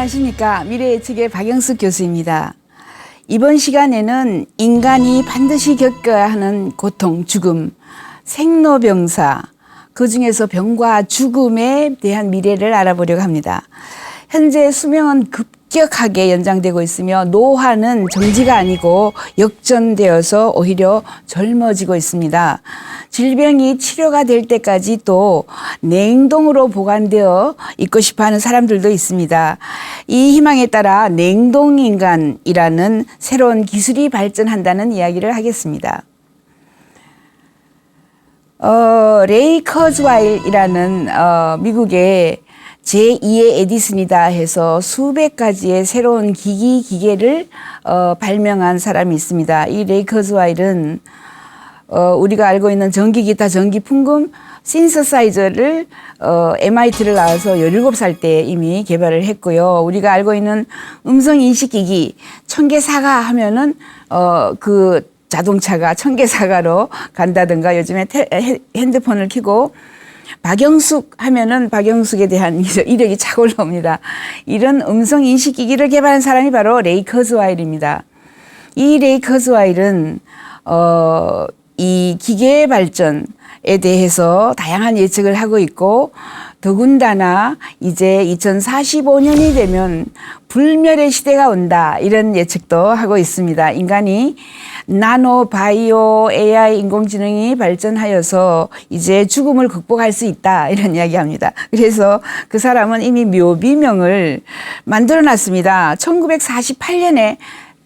안녕하십니까. 미래예측의 박영숙 교수입니다. 이번 시간에는 인간이 반드시 겪어야 하는 고통, 죽음, 생로병사, 그중에서 병과 죽음에 대한 미래를 알아보려고 합니다. 현재 수명은 급격하게 연장되고 있으며 노화는 정지가 아니고 역전되어서 오히려 젊어지고 있습니다. 질병이 치료가 될 때까지 또 냉동으로 보관되어 있고 싶어하는 사람들도 있습니다. 이 희망에 따라 냉동인간이라는 새로운 기술이 발전한다는 이야기를 하겠습니다. 레이 커즈와일이라는 미국의 제2의 에디슨이다 해서 수백 가지의 새로운 기계를 발명한 사람이 있습니다. 이 레이 커즈와일은 우리가 알고 있는 전기기타, 전기풍금, 신서사이저를 MIT를 나와서 17살 때 이미 개발을 했고요. 우리가 알고 있는 음성인식기기, 청개사가 하면은 그 자동차가 청개사가로 간다든가 요즘에 핸드폰을 켜고 박영숙 하면은 박영숙에 대한 이력이 착 올라옵니다. 이런 음성인식기기를 개발한 사람이 바로 레이 커즈와일입니다. 이 레이 커즈와일은 이 기계의 발전에 대해서 다양한 예측을 하고 있고 더군다나 이제 2045년이 되면 불멸의 시대가 온다 이런 예측도 하고 있습니다. 인간이 나노, 바이오, AI, 인공지능이 발전하여서 이제 죽음을 극복할 수 있다 이런 이야기합니다. 그래서 그 사람은 이미 묘비명을 만들어놨습니다. 1948년에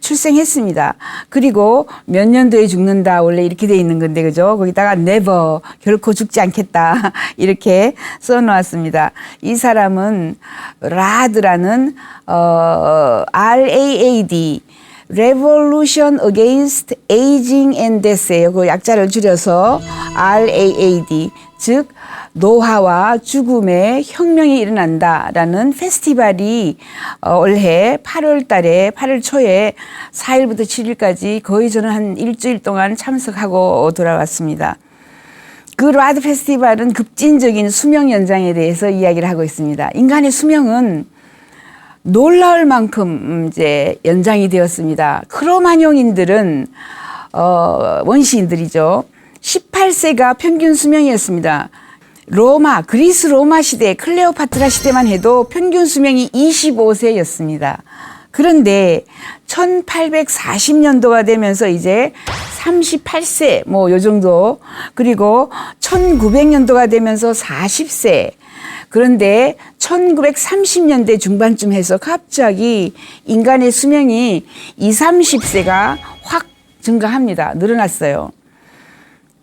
출생했습니다. 그리고 몇 년도에 죽는다 원래 이렇게 돼 있는 건데 그죠? 거기다가 never 결코 죽지 않겠다 이렇게 써놓았습니다. 이 사람은 RAD라는 RAAD Revolution Against Aging and Death예요. 그 약자를 줄여서 RAAD 즉 노화와 죽음의 혁명이 일어난다라는 페스티벌이 올해 8월 달에 8월 초에 4일부터 7일까지 거의 저는 한 일주일 동안 참석하고 돌아왔습니다. 그 라드 페스티벌은 급진적인 수명 연장에 대해서 이야기를 하고 있습니다. 인간의 수명은 놀라울 만큼 이제 연장이 되었습니다. 크로마뇽인들은 원시인들이죠. 18세가 평균 수명이었습니다. 그리스 로마 시대, 클레오파트라 시대만 해도 평균 수명이 25세였습니다. 그런데 1840년도가 되면서 이제 38세, 요 정도, 그리고 1900년도가 되면서 40세, 그런데 1930년대 중반쯤 해서 갑자기 인간의 수명이 20, 30세가 확 증가합니다. 늘어났어요.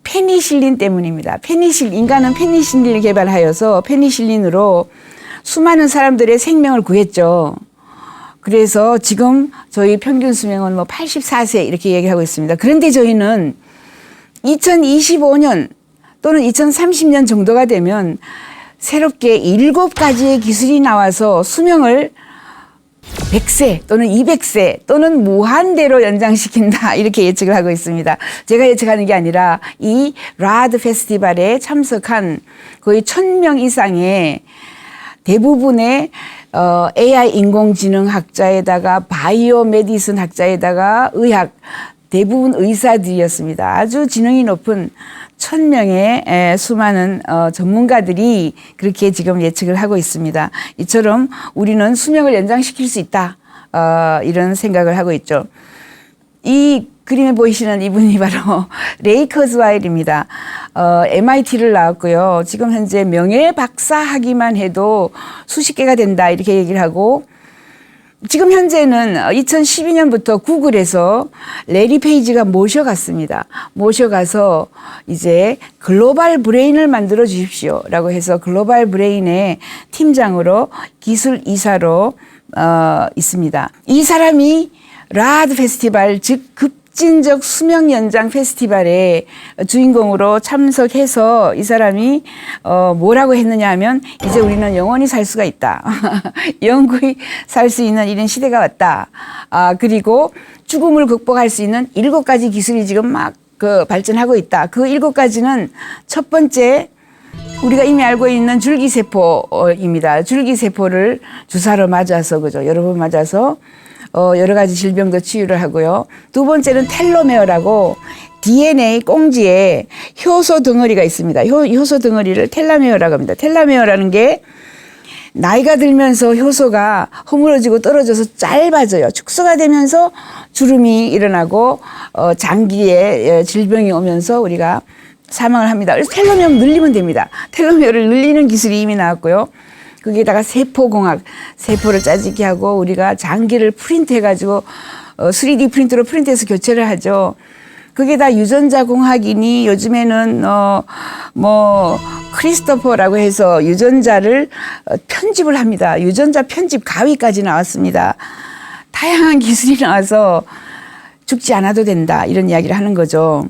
페니실린 때문입니다. 인간은 페니실린을 개발하여서 페니실린으로 수많은 사람들의 생명을 구했죠. 그래서 지금 저희 평균 수명은 84세 이렇게 얘기하고 있습니다. 그런데 저희는 2025년 또는 2030년 정도가 되면 새롭게 7가지의 기술이 나와서 수명을 100세 또는 200세 또는 무한대로 연장시킨다 이렇게 예측을 하고 있습니다. 제가 예측하는 게 아니라 이 라드 페스티벌에 참석한 거의 1000명 이상의 대부분의 AI 인공지능 학자에다가 바이오 메디슨 학자에다가 의학 대부분 의사들이었습니다. 아주 지능이 높은 1000명의 수많은 전문가들이 그렇게 지금 예측을 하고 있습니다. 이처럼 우리는 수명을 연장시킬 수 있다. 이런 생각을 하고 있죠. 이 그림에 보이시는 이분이 바로 레이 커즈와일입니다. MIT를 나왔고요. 지금 현재 명예 박사 학위만 해도 수십 개가 된다 이렇게 얘기를 하고 지금 현재는 2012년부터 구글에서 레리 페이지가 모셔갔습니다. 모셔가서 이제 글로벌 브레인을 만들어 주십시오 라고 해서 글로벌 브레인의 팀장으로 기술 이사로 있습니다. 이 사람이 라드 페스티벌 즉 급진적 수명 연장 페스티벌의 주인공으로 참석해서 이 사람이 뭐라고 했느냐 하면 이제 우리는 영원히 살 수가 있다. 영구히 살 수 있는 이런 시대가 왔다. 그리고 죽음을 극복할 수 있는 7가지 기술이 지금 막 발전하고 있다. 그 7가지는 첫 번째 우리가 이미 알고 있는 줄기세포입니다. 줄기세포를 주사로 맞아서, 그죠? 여러 번 맞아서, 여러 가지 질병도 치유를 하고요. 두 번째는 텔로메어라고 DNA 꽁지에 효소 덩어리가 있습니다. 효소 덩어리를 텔라메어라고 합니다. 텔라메어라는 게 나이가 들면서 효소가 허물어지고 떨어져서 짧아져요. 축소가 되면서 주름이 일어나고 장기에 질병이 오면서 우리가 사망을 합니다. 그래서 텔로메어 늘리면 됩니다. 텔로메어를 늘리는 기술이 이미 나왔고요. 거기에다가 세포공학, 세포를 짜지게 하고 우리가 장기를 프린트해가지고 3D 프린터로 프린트해서 교체를 하죠. 거기에다 유전자 공학이니 요즘에는 크리스토퍼라고 해서 유전자를 편집을 합니다. 유전자 편집 가위까지 나왔습니다. 다양한 기술이 나와서 죽지 않아도 된다 이런 이야기를 하는 거죠.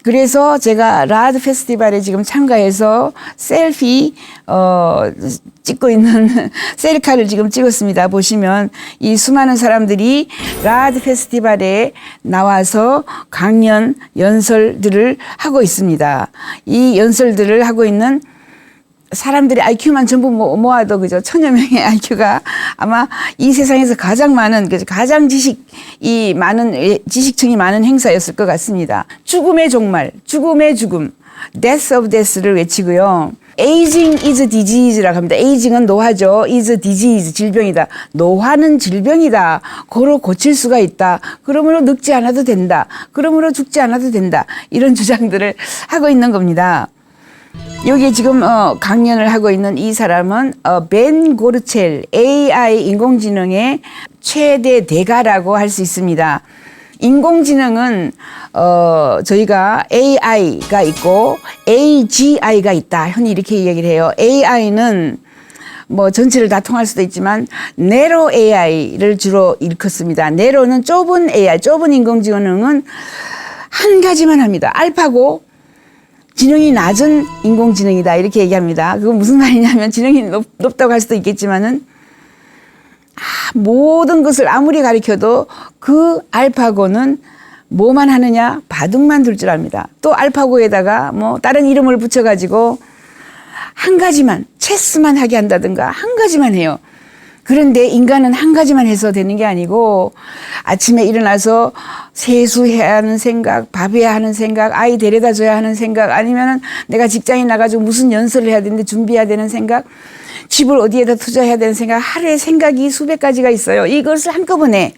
그래서 제가 라드 페스티벌에 지금 참가해서 셀피 찍고 있는 셀카를 지금 찍었습니다. 보시면 이 수많은 사람들이 라드 페스티벌에 나와서 강연 연설들을 하고 있습니다. 이 연설들을 하고 있는 사람들의 IQ만 전부 모아도 그죠? 1000여 명의 IQ가 아마 이 세상에서 가장 많은, 가장 지식층이 많은 행사였을 것 같습니다. 죽음의 종말, 죽음의 죽음, death of death를 외치고요. Aging is disease라고 합니다. Aging은 노화죠. is disease, 질병이다. 노화는 질병이다. 고로 고칠 수가 있다. 그러므로 늙지 않아도 된다. 그러므로 죽지 않아도 된다. 이런 주장들을 하고 있는 겁니다. 여기 지금 강연을 하고 있는 이 사람은 벤 고르첼, AI 인공지능의 최대 대가라고 할 수 있습니다. 인공지능은 저희가 AI가 있고 AGI가 있다. 흔히 이렇게 이야기를 해요. AI는 뭐 전체를 다 통할 수도 있지만 네로 AI를 주로 일컫습니다. 네로는 좁은 AI, 좁은 인공지능은 한 가지만 합니다. 알파고 지능이 낮은 인공지능이다 이렇게 얘기합니다. 그건 무슨 말이냐면 지능이 높다고 할 수도 있겠지만은 모든 것을 아무리 가리켜도 그 알파고는 뭐만 하느냐? 바둑만 둘 줄 압니다. 또 알파고에다가 뭐 다른 이름을 붙여가지고 한 가지만 체스만 하게 한다든가 한 가지만 해요. 그런데 인간은 한 가지만 해서 되는 게 아니고 아침에 일어나서 세수해야 하는 생각, 밥해야 하는 생각, 아이 데려다 줘야 하는 생각, 아니면은 내가 직장에 나가지고 무슨 연설을 해야 되는데 준비해야 되는 생각, 집을 어디에다 투자해야 되는 생각, 하루에 생각이 수백 가지가 있어요. 이것을 한꺼번에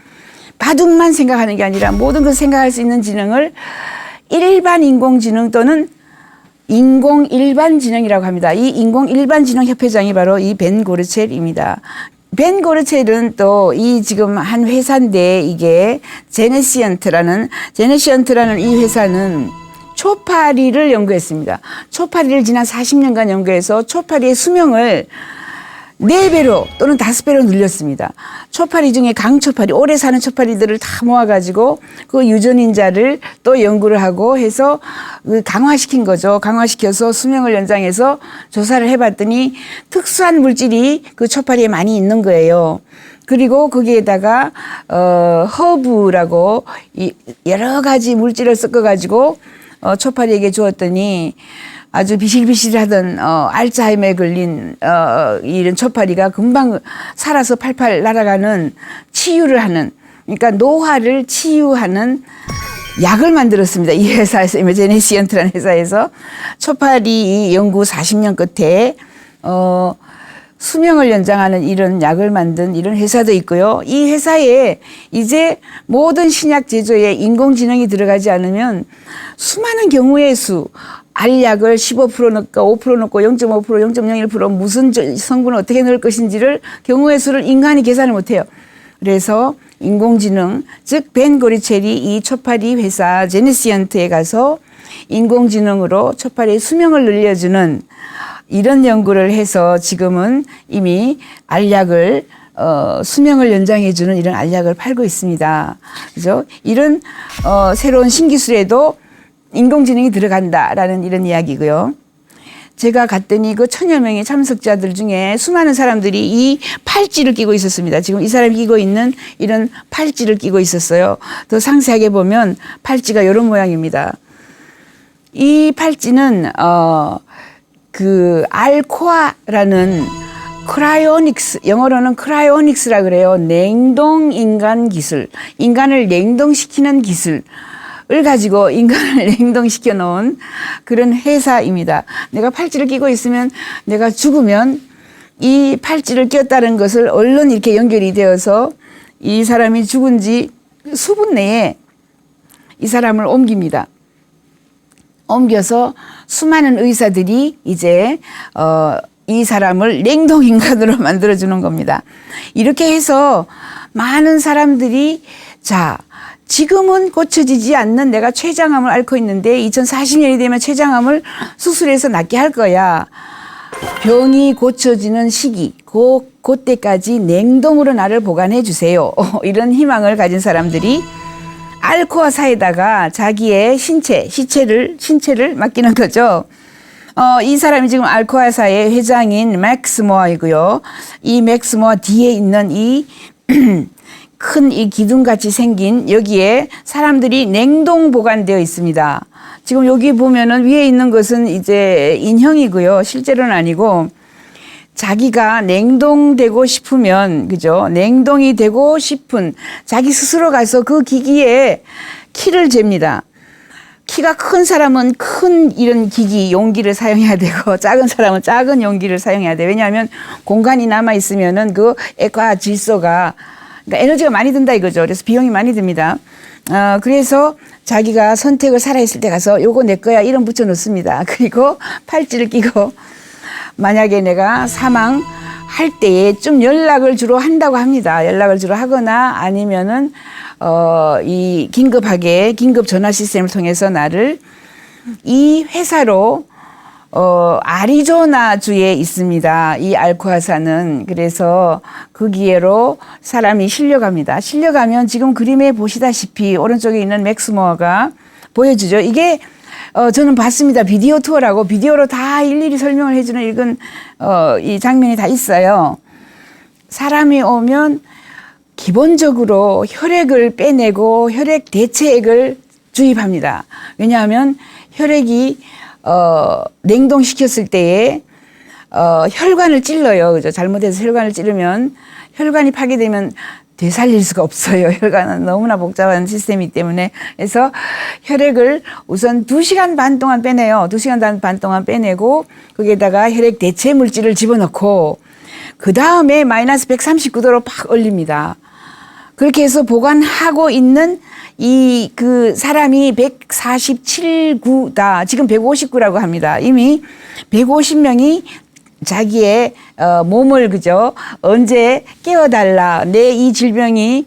바둑만 생각하는 게 아니라 모든 것을 생각할 수 있는 지능을 일반 인공지능 또는 인공 일반지능이라고 합니다. 이 인공 일반지능 협회장이 바로 이 벤 고르첼입니다. 벤 고르첼은 또 이 지금 한 회사인데 이게 제네시언트라는 이 회사는 초파리를 연구했습니다. 초파리를 지난 40년간 연구해서 초파리의 수명을 4배로 또는 5배로 늘렸습니다. 초파리 중에 강초파리, 오래 사는 초파리들을 다 모아가지고 그 유전인자를 또 연구를 하고 해서 강화시킨 거죠. 강화시켜서 수명을 연장해서 조사를 해봤더니 특수한 물질이 그 초파리에 많이 있는 거예요. 그리고 거기에다가 허브라고 여러 가지 물질을 섞어가지고 초파리에게 주었더니 아주 비실비실하던 알츠하이머에 걸린 이런 초파리가 금방 살아서 팔팔 날아가는 치유를 하는, 그러니까 노화를 치유하는 약을 만들었습니다. 이 회사에서, 제네시언트라는 회사에서 초파리 연구 40년 끝에 수명을 연장하는 이런 약을 만든 이런 회사도 있고요. 이 회사에 이제 모든 신약 제조에 인공지능이 들어가지 않으면 수많은 경우의 수, 알약을 15% 넣고 5% 넣고 0.5%, 0.01% 무슨 성분을 어떻게 넣을 것인지를 경우의 수를 인간이 계산을 못해요. 그래서 인공지능, 즉 벤 고르첼이 이 초파리 회사 제네시언트에 가서 인공지능으로 초파리의 수명을 늘려주는 이런 연구를 해서 지금은 이미 알약을 수명을 연장해주는 이런 알약을 팔고 있습니다. 그죠? 이런 새로운 신기술에도 인공지능이 들어간다라는 이런 이야기고요. 제가 갔더니 그 1000여 명의 참석자들 중에 수많은 사람들이 이 팔찌를 끼고 있었습니다. 지금 이 사람이 끼고 있는 이런 팔찌를 끼고 있었어요. 더 상세하게 보면 팔찌가 이런 모양입니다. 이 팔찌는 그 알코아라는 크라이오닉스, 영어로는 크라이오닉스라 그래요. 냉동 인간 기술, 인간을 냉동시키는 기술을 가지고 인간을 냉동시켜 놓은 그런 회사입니다. 내가 팔찌를 끼고 있으면 내가 죽으면 이 팔찌를 꼈다는 것을 얼른 이렇게 연결이 되어서 이 사람이 죽은 지 수분 내에 이 사람을 옮깁니다. 옮겨서 수많은 의사들이 이제 이 사람을 냉동인간으로 만들어주는 겁니다. 이렇게 해서 많은 사람들이 자 지금은 고쳐지지 않는 내가 췌장암을 앓고 있는데 2040년이 되면 췌장암을 수술해서 낫게 할 거야. 병이 고쳐지는 시기 그때까지 냉동으로 나를 보관해 주세요. 이런 희망을 가진 사람들이 알코아사에다가 자기의 신체를 맡기는 거죠. 이 사람이 지금 알코아사의 회장인 맥스 모어이고요. 이 맥스 모어 뒤에 있는 이 큰 이 기둥같이 생긴 여기에 사람들이 냉동 보관되어 있습니다. 지금 여기 보면은 위에 있는 것은 이제 인형이고요. 실제로는 아니고 자기가 냉동되고 싶으면, 그죠? 냉동이 되고 싶은 자기 스스로 가서 그 기기에 키를 잽니다. 키가 큰 사람은 큰 이런 기기, 용기를 사용해야 되고, 작은 사람은 작은 용기를 사용해야 돼. 왜냐하면 공간이 남아있으면은 그 액화 질소가, 그러니까 에너지가 많이 든다 이거죠. 그래서 비용이 많이 듭니다. 그래서 자기가 선택을 살아있을 때 가서 요거 내 거야 이름 붙여 놓습니다. 그리고 팔찌를 끼고 만약에 내가 사망할 때에 좀 연락을 주로 한다고 합니다. 연락을 주로 하거나 아니면은 이 긴급하게 긴급 전화 시스템을 통해서 나를 이 회사로 아리조나주에 있습니다. 이 알코아사는. 그래서 거기에로 사람이 실려갑니다. 실려가면 지금 그림에 보시다시피 오른쪽에 있는 맥스 모어가 보여주죠. 이게 저는 봤습니다. 비디오 투어라고 비디오로 다 일일이 설명을 해주는 이건 이 장면이 다 있어요. 사람이 오면 기본적으로 혈액을 빼내고 혈액 대체액을 주입합니다. 왜냐하면 혈액이 냉동시켰을 때에 혈관을 찔러요. 그죠? 잘못해서 혈관을 찌르면 혈관이 파괴되면 되살릴 수가 없어요. 혈관은 너무나 복잡한 시스템이기 때문에. 그래서 혈액을 우선 2시간 반 동안 빼내요. 2시간 반 동안 빼내고 거기에다가 혈액 대체 물질을 집어넣고 그 다음에 마이너스 139도로 팍 올립니다. 그렇게 해서 보관하고 있는 그 사람이 147구다. 지금 159라고 합니다. 이미 150명이 자기의 몸을 그죠? 언제 깨워달라. 내 이 질병이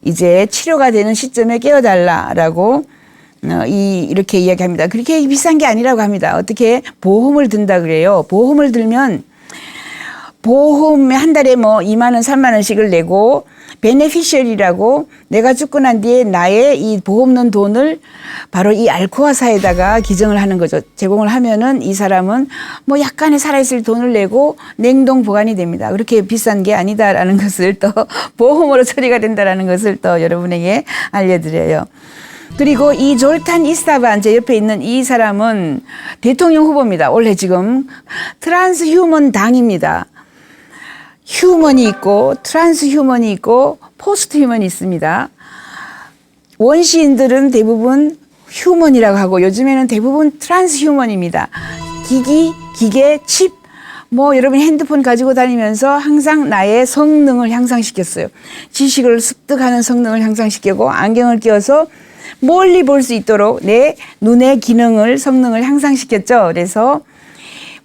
이제 치료가 되는 시점에 깨워달라라고 이렇게 이야기합니다. 그렇게 비싼 게 아니라고 합니다. 어떻게 보험을 든다 그래요. 보험을 들면 보험에 한 달에 뭐 2만 원, 3만 원씩을 내고 베네피셜이라고 내가 죽고 난 뒤에 나의 이 보험 넣은 돈을 바로 이 알코아사에다가 기증을 하는 거죠. 제공을 하면은 이 사람은 뭐 약간의 살아있을 돈을 내고 냉동 보관이 됩니다. 그렇게 비싼 게 아니다라는 것을 또 보험으로 처리가 된다라는 것을 또 여러분에게 알려드려요. 그리고 이 졸탄 이스타반 제 옆에 있는 이 사람은 대통령 후보입니다. 원래 지금 트란스 휴먼 당입니다. 휴먼이 있고 트란스 휴먼이 있고 포스트 휴먼이 있습니다. 원시인들은 대부분 휴먼이라고 하고 요즘에는 대부분 트란스 휴먼입니다. 기계, 칩, 뭐 여러분 핸드폰 가지고 다니면서 항상 나의 성능을 향상시켰어요. 지식을 습득하는 성능을 향상시키고 안경을 끼워서 멀리 볼 수 있도록 내 눈의 성능을 향상시켰죠. 그래서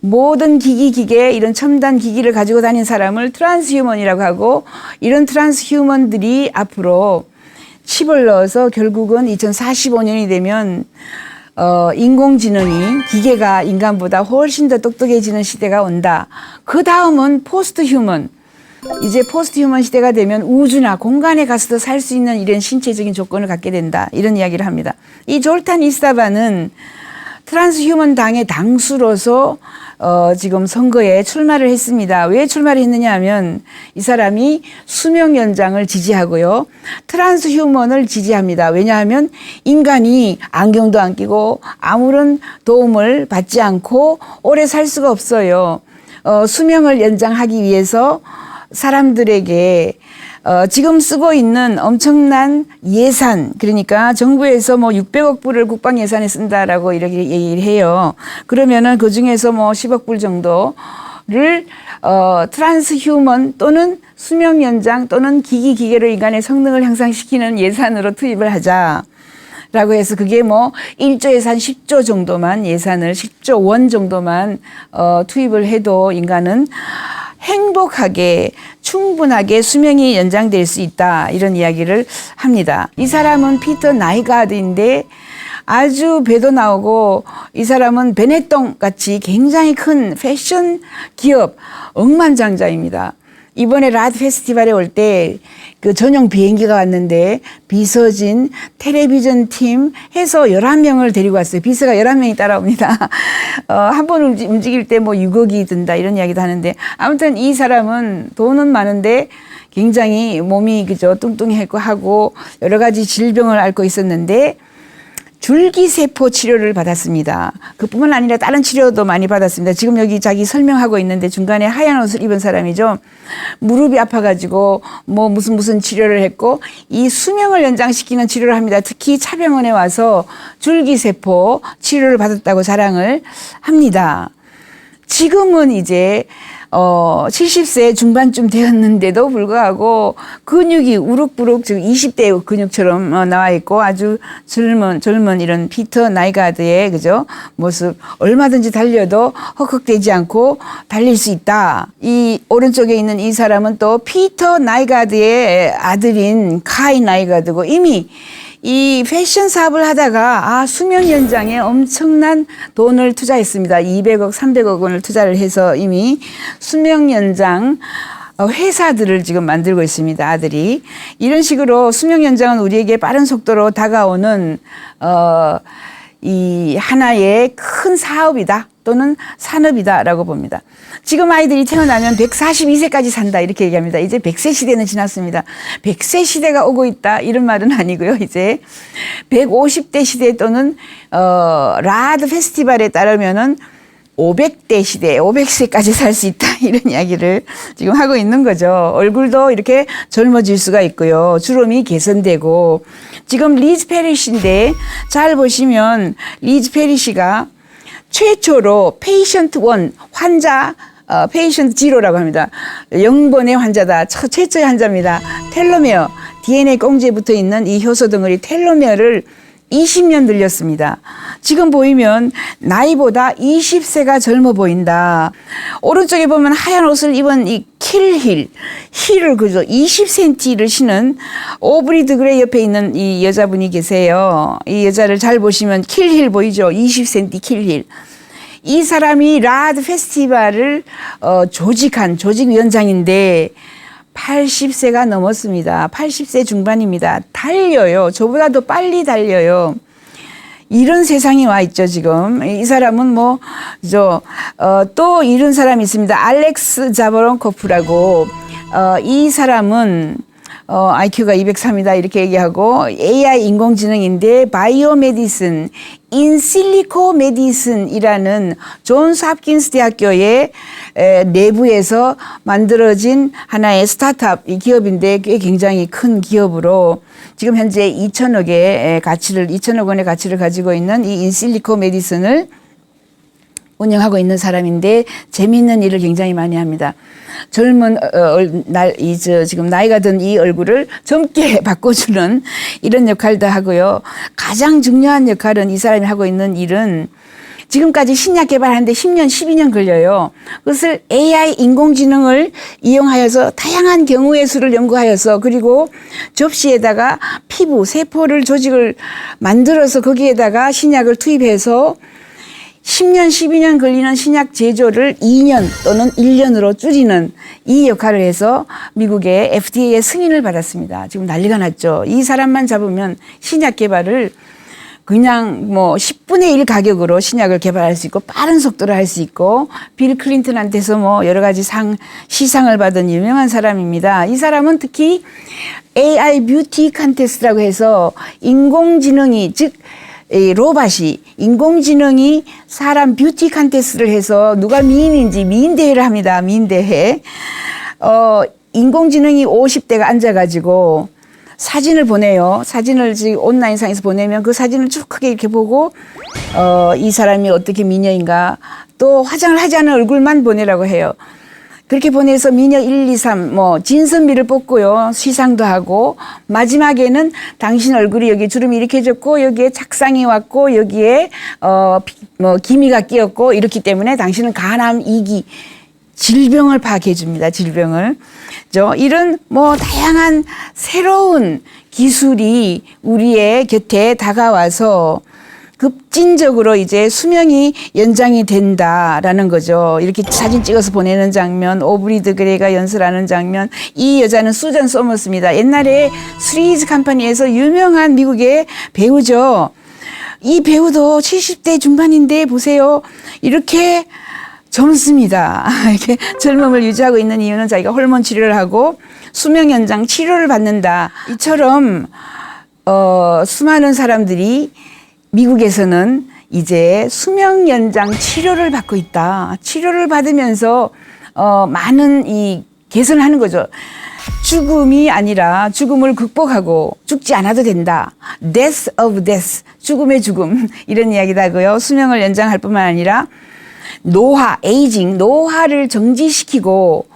모든 기계 이런 첨단 기기를 가지고 다니는 사람을 트랜스휴먼이라고 하고 이런 트랜스휴먼들이 앞으로 칩을 넣어서 결국은 2045년이 되면 인공지능이 기계가 인간보다 훨씬 더 똑똑해지는 시대가 온다. 그 다음은 포스트 휴먼. 이제 포스트 휴먼 시대가 되면 우주나 공간에 가서도 살 수 있는 이런 신체적인 조건을 갖게 된다. 이런 이야기를 합니다. 이 졸탄 이스타바는 트랜스휴먼 당의 당수로서 지금 선거에 출마를 했습니다. 왜 출마를 했느냐 하면 이 사람이 수명 연장을 지지하고요. 트랜스휴먼을 지지합니다. 왜냐하면 인간이 안경도 안 끼고 아무런 도움을 받지 않고 오래 살 수가 없어요. 수명을 연장하기 위해서 사람들에게 지금 쓰고 있는 엄청난 예산, 그러니까 정부에서 뭐 600억 불을 국방 예산에 쓴다라고 이렇게 얘기를 해요. 그러면은 그 중에서 뭐 10억 불 정도를 트랜스휴먼 또는 수명 연장 또는 기계로 인간의 성능을 향상시키는 예산으로 투입을 하자. 라고 해서 그게 뭐 1조 예산 10조 정도만 예산을 10조 원 정도만 투입을 해도 인간은 행복하게 충분하게 수명이 연장될 수 있다 이런 이야기를 합니다. 이 사람은 피터 나이가드인데 아주 배도 나오고 이 사람은 베네똥 같이 굉장히 큰 패션 기업 억만장자입니다. 이번에 라드 페스티벌에 올 때 그 전용 비행기가 왔는데 비서진, 텔레비전 팀 해서 11명을 데리고 왔어요. 비서가 11명이 따라옵니다. 한 번 움직일 때 뭐 6억이 든다 이런 이야기도 하는데 아무튼 이 사람은 돈은 많은데 굉장히 몸이 그저 뚱뚱했고 하고 여러 가지 질병을 앓고 있었는데 줄기세포 치료를 받았습니다. 그뿐만 아니라 다른 치료도 많이 받았습니다. 지금 여기 자기 설명하고 있는데 중간에 하얀 옷을 입은 사람이죠. 무릎이 아파가지고 뭐 무슨 치료를 했고 이 수명을 연장시키는 치료를 합니다. 특히 차병원에 와서 줄기세포 치료를 받았다고 자랑을 합니다. 지금은 이제 70세 중반쯤 되었는데도 불구하고 근육이 우룩부룩 지금 20대 근육처럼 나와 있고 아주 젊은 이런 피터 나이가드의 그죠 모습 얼마든지 달려도 헉헉대지 않고 달릴 수 있다. 이 오른쪽에 있는 이 사람은 또 피터 나이가드의 아들인 카이 나이가드고 이미 이 패션 사업을 하다가 수명 연장에 엄청난 돈을 투자했습니다. 200억, 300억 원을 투자를 해서 이미 수명 연장 회사들을 지금 만들고 있습니다. 아들이. 이런 식으로 수명 연장은 우리에게 빠른 속도로 다가오는 이 하나의 큰 사업이다 또는 산업이다라고 봅니다. 지금 아이들이 태어나면 142세까지 산다 이렇게 얘기합니다. 이제 100세 시대는 지났습니다. 100세 시대가 오고 있다 이런 말은 아니고요. 이제 150대 시대 또는 라드 페스티벌에 따르면은 500대 시대, 500세까지 살 수 있다 이런 이야기를 지금 하고 있는 거죠. 얼굴도 이렇게 젊어질 수가 있고요. 주름이 개선되고 지금 리즈 페리시인데 잘 보시면 리즈 페리시가 최초로 페이션트 1 환자 페이션트 제로라고 합니다. 0번의 환자다. 최초의 환자입니다. 텔로메어 DNA 꽁지에 붙어 있는 이 효소 덩어리 텔로메어를 20년 늘렸습니다. 지금 보이면 나이보다 20세가 젊어 보인다. 오른쪽에 보면 하얀 옷을 입은 이 힐을 그죠 20cm를 신은 오브리드 그레이 옆에 있는 이 여자분이 계세요. 이 여자를 잘 보시면 힐 보이죠? 20cm 힐. 이 사람이 라드 페스티벌을 조직위원장인데 80세가 넘었습니다. 80세 중반입니다. 달려요. 저보다도 빨리 달려요. 이런 세상이 와 있죠, 지금. 이 사람은 또 이런 사람이 있습니다. 알렉스 자버론코프라고. 이 사람은 IQ가 203이다 이렇게 얘기하고 AI 인공지능인데 바이오 메디슨, 인실리코 메디슨이라는 존스 홉킨스 대학교의 내부에서 만들어진 하나의 스타트업 이 기업인데 꽤 굉장히 큰 기업으로 지금 현재 2천억 원의 가치를 가지고 있는 이 인실리코 메디슨을 운영하고 있는 사람인데 재미있는 일을 굉장히 많이 합니다. 젊은 지금 나이가 든 이 얼굴을 젊게 바꿔주는 이런 역할도 하고요. 가장 중요한 역할은 이 사람이 하고 있는 일은 지금까지 신약 개발하는데 10년, 12년 걸려요. 그것을 AI 인공지능을 이용하여서 다양한 경우의 수를 연구하여서 그리고 접시에다가 피부, 세포를 조직을 만들어서 거기에다가 신약을 투입해서 10년, 12년 걸리는 신약 제조를 2년 또는 1년으로 줄이는 이 역할을 해서 미국의 FDA의 승인을 받았습니다. 지금 난리가 났죠. 이 사람만 잡으면 신약 개발을 그냥 뭐 10분의 1 가격으로 신약을 개발할 수 있고 빠른 속도로 할 수 있고 빌 클린턴한테서 뭐 여러 가지 시상을 받은 유명한 사람입니다. 이 사람은 특히 AI 뷰티 컨테스트라고 해서 인공지능이 즉 로봇이 인공지능이 사람 뷰티 컨테스트를 해서 누가 미인인지 미인 대회를 합니다. 미인 대회. 인공지능이 50대가 앉아가지고 사진을 보내요. 사진을 지금 온라인상에서 보내면 그 사진을 쭉 크게 이렇게 보고 이 사람이 어떻게 미녀인가 또 화장을 하지 않은 얼굴만 보내라고 해요. 그렇게 보내서 미녀 1, 2, 3 뭐 진선미를 뽑고요. 시상도 하고 마지막에는 당신 얼굴이 여기 주름이 이렇게 졌고 여기에 착상이 왔고 여기에 뭐 기미가 끼었고 이렇기 때문에 당신은 간암 2기 질병을 파악해 줍니다. 질병을. 이런 뭐 다양한 새로운 기술이 우리의 곁에 다가와서 급진적으로 이제 수명이 연장이 된다라는 거죠. 이렇게 사진 찍어서 보내는 장면, 오브리 드 그레이가 연설하는 장면. 이 여자는 수잔 소머스입니다. 옛날에 스리즈 컴퍼니에서 유명한 미국의 배우죠. 이 배우도 70대 중반인데 보세요. 이렇게 젊습니다. 이렇게 젊음을 유지하고 있는 이유는 자기가 호르몬 치료를 하고 수명 연장 치료를 받는다. 이처럼 수많은 사람들이 미국에서는 이제 수명 연장 치료를 받고 있다. 치료를 받으면서 많은 이 개선을 하는 거죠. 죽음이 아니라 죽음을 극복하고 죽지 않아도 된다. Death of death. 죽음의 죽음. 이런 이야기도 하고요. 수명을 연장할 뿐만 아니라 노화, 에이징, 노화를 정지시키고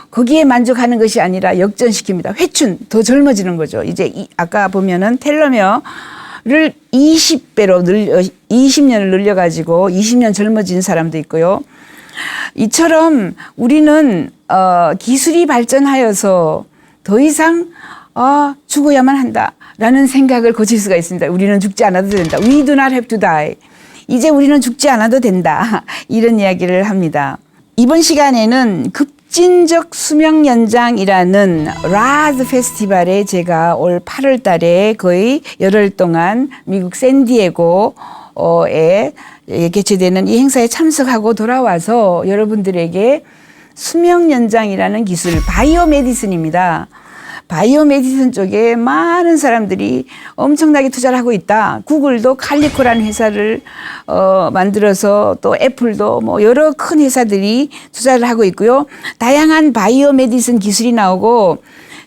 거기에 만족하는 것이 아니라 역전시킵니다. 회춘, 더 젊어지는 거죠. 이제 아까 보면은 텔로메어를 20배로 20년을 늘려가지고 20년 젊어진 사람도 있고요. 이처럼 우리는 기술이 발전하여서 더 이상 죽어야만 한다라는 생각을 고칠 수가 있습니다. 우리는 죽지 않아도 된다. We do not have to die. 이제 우리는 죽지 않아도 된다. 이런 이야기를 합니다. 이번 시간에는 급진적 수명 연장이라는 라즈 페스티벌에 제가 올 8월 달에 거의 열흘 동안 미국 샌디에고에 개최되는 이 행사에 참석하고 돌아와서 여러분들에게 수명 연장이라는 기술, 바이오 메디슨입니다. 바이오 메디슨 쪽에 많은 사람들이 엄청나게 투자를 하고 있다. 구글도 칼리코라는 회사를 만들어서 또 애플도 뭐 여러 큰 회사들이 투자를 하고 있고요. 다양한 바이오 메디슨 기술이 나오고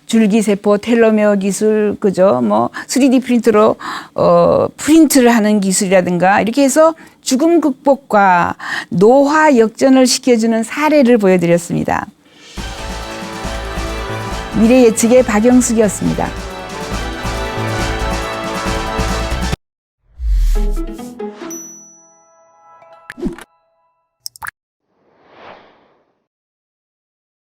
줄기세포, 텔로메어 기술, 그죠? 뭐 3D 프린터로 프린트를 하는 기술이라든가 이렇게 해서 죽음 극복과 노화 역전을 시켜주는 사례를 보여드렸습니다. 미래 예측의 박영숙이었습니다.